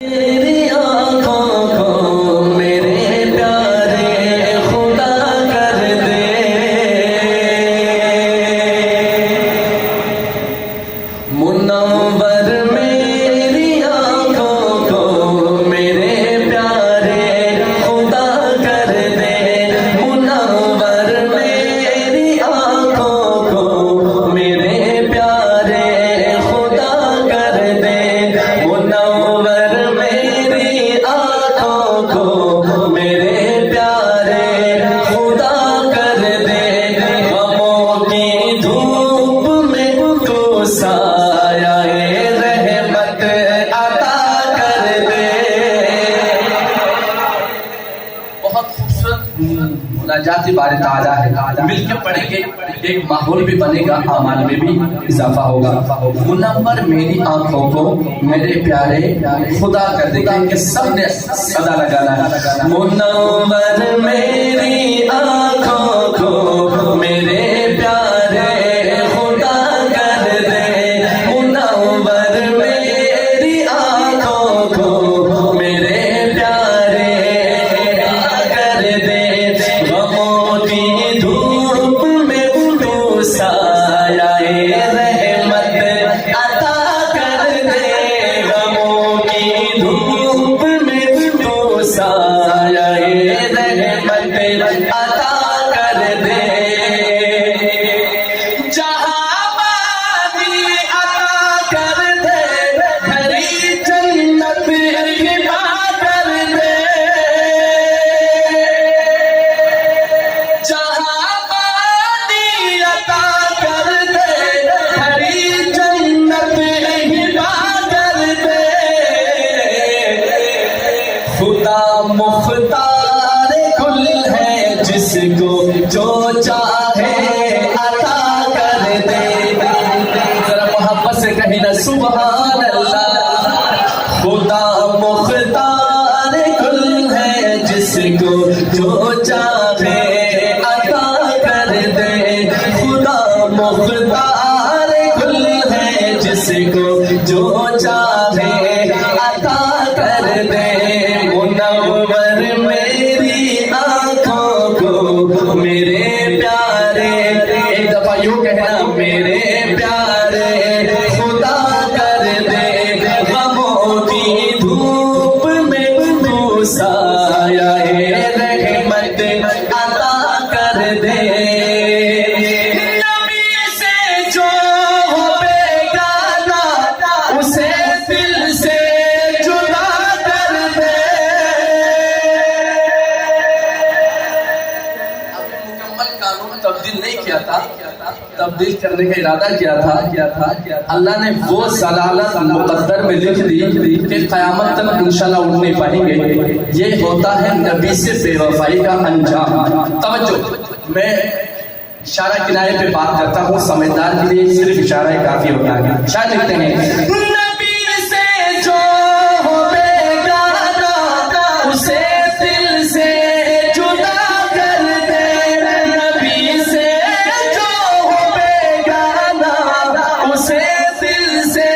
मेरी आँखों को मेरे प्यारे खुदा कर दे, मुनव्वर मेरी आँखों को मेरे प्यारे खुदा कर दे, मुनव्वर मेरी आँखों को मेरे प्यारे खुदा कर दे, मुनव्वर मेरी आँखों को मेरे प्यारे खुदा कर दे, गमों की धूप में को साया रहमत अता कर दे। बहुत खूबसूरत मुनाजात बारे ताला है, मिलकर पढ़ेंगे, एक माहौल भी बनेगा, अमाल में भी इजाफा होगा। मुनव्वर मेरी आंखों को मेरे प्यारे खुदा कर देगा, कि सबने सदा लगाना है। मुनव्वर मेरी आंखों को मेरे प्यारे खुदा कर दे, मुनव्वर मेरी आंखों को मेरे प्यारे कर दे, गमों की धूप में तो साया रहमत अता कर दे, गमों की धूप में तो साया रहमत अता कर दे, जहाबादी अता कर दे, हरी जन्नत हिबा कर दे, जहाबादी अता कर दे, हरी जन्नत हिबा कर दे, खुदा मुख्तार कुल है, जिसको जो चाहे अता कर दे। जरा मोहब्बत से कही ना सुभान अल्लाह। खुदा मुख्तार कुल है, जिसको जो चाहे अता कर दे, खुदा मुख्तार कुल है, जिसको जो चाहे अता कर दे, मुनव्वर मेरी आँखों को मेरे प्यारे, एक दफा यूं कहना, मेरे प्यारे खुदा कर दे, गमों की धूप में तो साया रहमत अता कर दे, नबी से जो हो बेगाना उसे दिल से जुदा कर दे। अभी मुकम्मल कानून तब्दील नहीं किया था, तब्दील करने का इरादा किया था, अल्लाह ने वो ज़लालत मुक़द्दर में लिख दी कि क़यामत तक इंशाल्लाह उठ नहीं पाएंगे। ये होता है नबी से बेवफाई का अंजाम। तवज्जो, मैं इशारा किनारे पे बात करता हूँ, समझदार के लिए सिर्फ इशारा ही काफी होता है। शायद लिखते हैं, नबी से जो हो बेगाना उसे दिल से जुदा कर दे, नबी से जो हो बेगाना उसे दिल से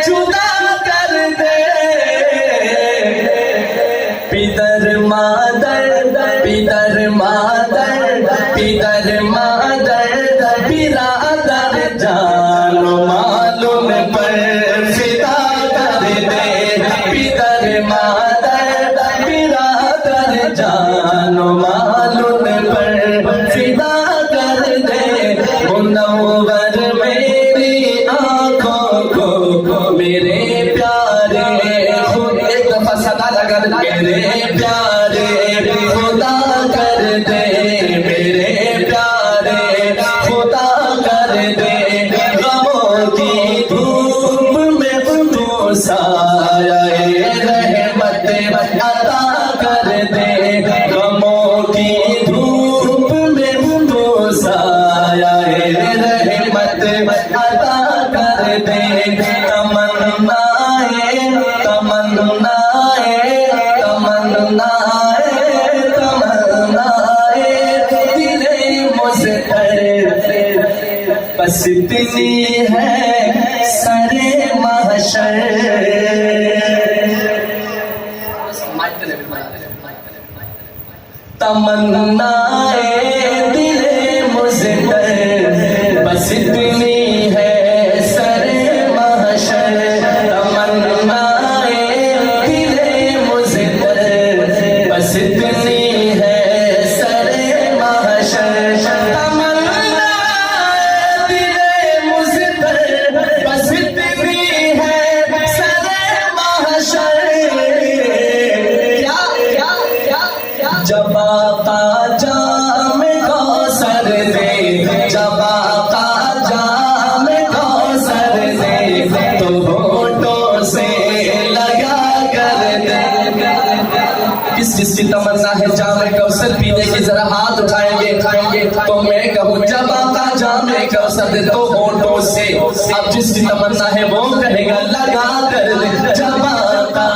जुदा कर दे, पितर मादर पितर मादर पितर मादर बिरादर जानो मालूम पर फिदा कर दे, पितर मादर बिरादर जानो मालूम पर फिदा कर दे, मुनव्वर मेरी आँखों को मेरे प्यारे खुदा, एक दफा सदा लगा, मेरे प्यारे खुदा कर दे, मेरे प्यारे खुदा कर दे, गमों की धूप में तो साया रहमत अता कर दे, गमों की धूप में तो साया रहमत अता कर दे, तमन्नाए तमन्नाए तमन्नाए तमन्नाए दिले मुझे बस इतनी है सरे महशर, तमन्नाए दिले मुज़्तर बस इतनी है सरे महशर, तमन्नाए दिले मुज़्तर बस इतनी है सरे महशर, तमन्नाए दिले मुज़्तर बस इतनी है सरे महशर। जब आका जामे कौसर दे, जब आका जामे कौसर दे, तो होठों से लगा कर दे। किस किसकी तमन्ना है जामे कौसर पीने की, जरा हाथ उठाएंगे तो मैं कहूँ जब आका जामे कौसर दे तो होठों से। अब जिसकी तमन्ना है वो कहेगा लगा कर दे, जब आका